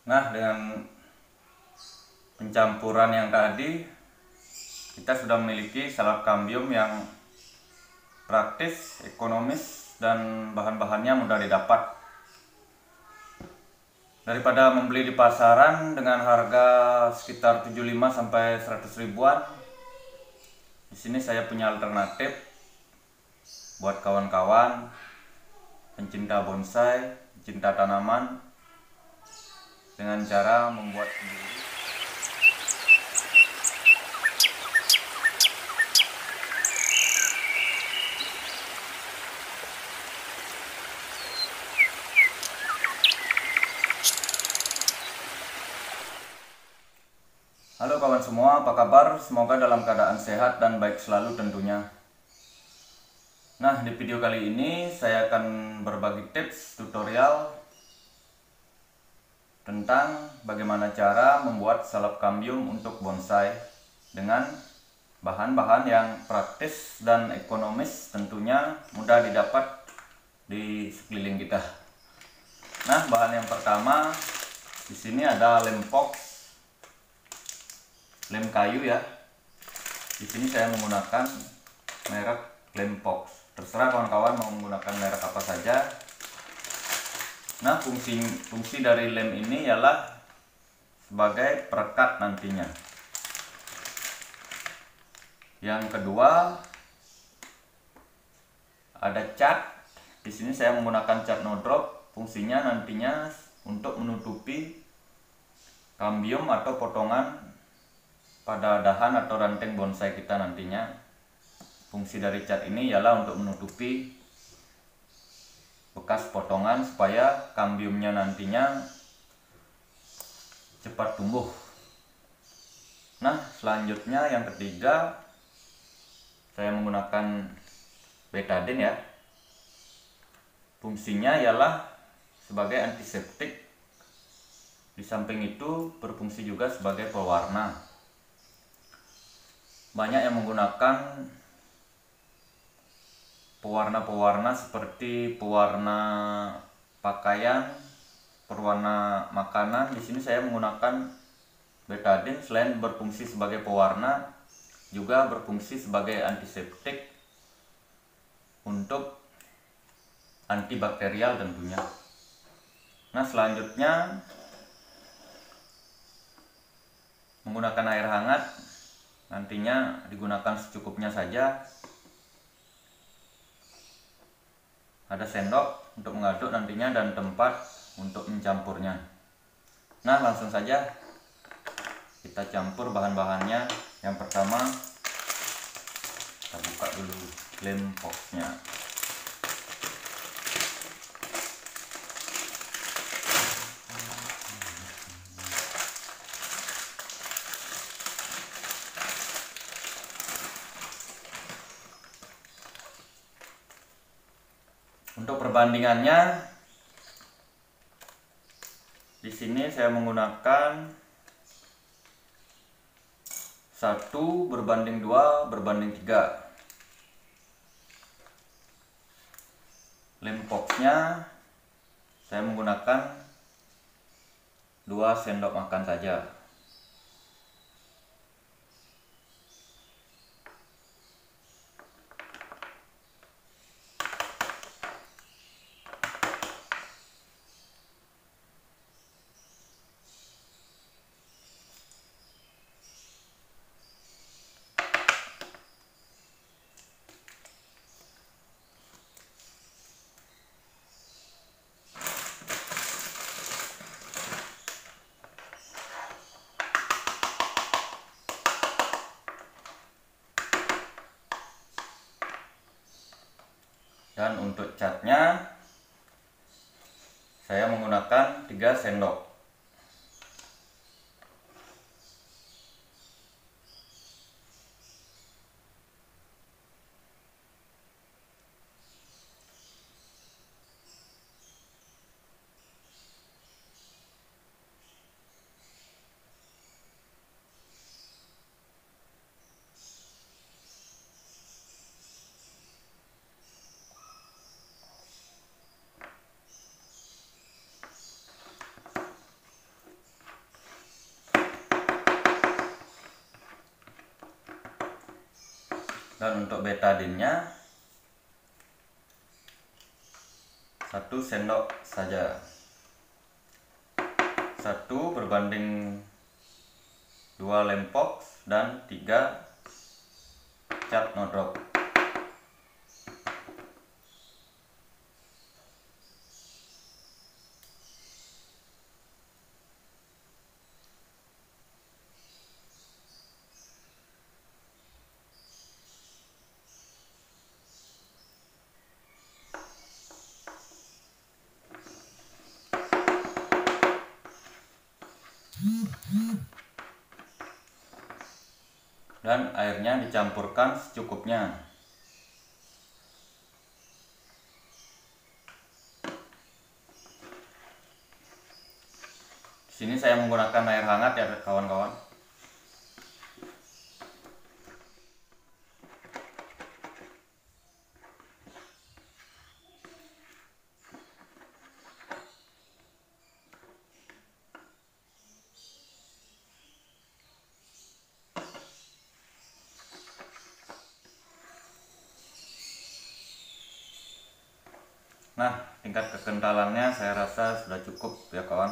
Nah, dengan pencampuran yang tadi, kita sudah memiliki salad kambium yang praktis, ekonomis, dan bahan-bahannya mudah didapat. Daripada membeli di pasaran dengan harga sekitar 75 sampai 100 ribuan, di sini saya punya alternatif buat kawan-kawan pencinta bonsai, pencinta tanaman, dengan cara membuat sendiri. Halo kawan semua, apa kabar? Semoga dalam keadaan sehat dan baik selalu tentunya. Nah, di video kali ini saya akan berbagi tips tutorial tentang bagaimana cara membuat salad kambium untuk bonsai dengan bahan-bahan yang praktis dan ekonomis, tentunya mudah didapat di sekeliling kita. Nah, bahan yang pertama di sini ada lem box, lem kayu ya. Di sini saya menggunakan merek lem box. Terserah kawan-kawan mau menggunakan merek apa saja. Nah, fungsi dari lem ini ialah sebagai perekat nantinya. Yang kedua ada cat. Di sini saya menggunakan cat no drop. Fungsinya nantinya untuk menutupi kambium atau potongan pada dahan atau ranting bonsai kita nantinya. Fungsi dari cat ini ialah untuk menutupi bekas potongan supaya kambiumnya nantinya cepat tumbuh. Nah, selanjutnya yang ketiga saya menggunakan betadine ya. Fungsinya ialah sebagai antiseptik. Di samping itu berfungsi juga sebagai pewarna. Banyak yang menggunakan pewarna-pewarna seperti pewarna pakaian, pewarna makanan. Di sini saya menggunakan betadine. Selain berfungsi sebagai pewarna, juga berfungsi sebagai antiseptik untuk antibakterial tentunya. Nah, selanjutnya menggunakan air hangat. Nantinya digunakan secukupnya saja. Ada sendok untuk mengaduk nantinya dan tempat untuk mencampurnya. Nah, langsung saja kita campur bahan-bahannya. Yang pertama kita buka dulu lem boxnya. Untuk perbandingannya, di sini saya menggunakan 1:2:3. Lem boxnya saya menggunakan 2 sendok makan saja. Dan untuk catnya saya menggunakan 3 sendok. Dan untuk betadinnya 1 sendok saja, 1 berbanding 2 lem fox dan 3 cat no drop. Dan airnya dicampurkan secukupnya. Di sini saya menggunakan air hangat ya kawan-kawan. Nah, tingkat kekentalannya saya rasa sudah cukup ya kawan.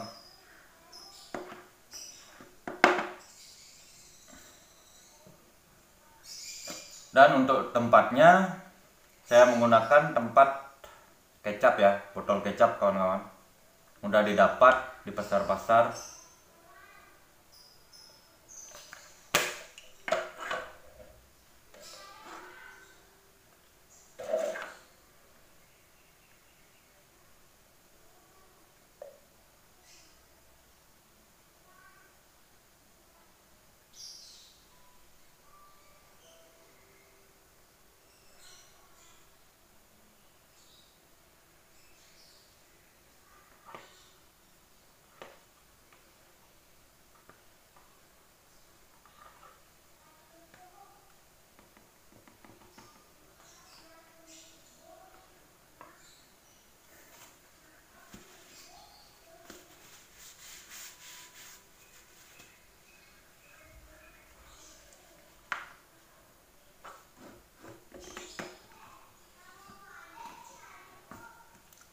Dan untuk tempatnya saya menggunakan tempat kecap ya, botol kecap kawan-kawan. Mudah didapat di pasar-pasar.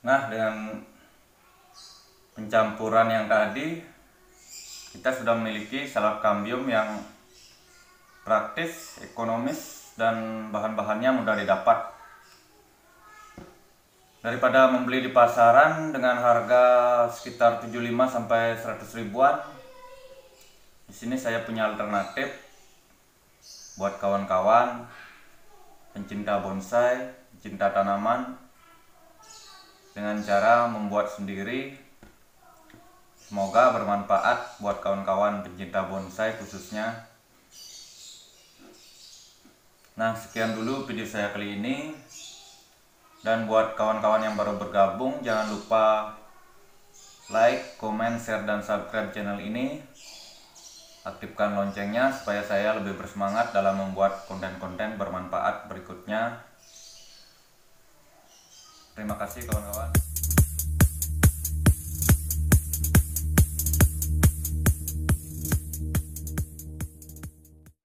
Nah, dengan pencampuran yang tadi, kita sudah memiliki salad kambium yang praktis, ekonomis, dan bahan-bahannya mudah didapat. Daripada membeli di pasaran dengan harga sekitar 75 sampai 100 ribuan, di sini saya punya alternatif buat kawan-kawan pencinta bonsai, pencinta tanaman, dengan cara membuat sendiri. Semoga bermanfaat buat kawan-kawan pencinta bonsai khususnya. Nah, sekian dulu video saya kali ini. Dan buat kawan-kawan yang baru bergabung, jangan lupa like, comment, share, dan subscribe channel ini. Aktifkan loncengnya supaya saya lebih bersemangat dalam membuat konten-konten bermanfaat berikutnya. Terima kasih kawan-kawan.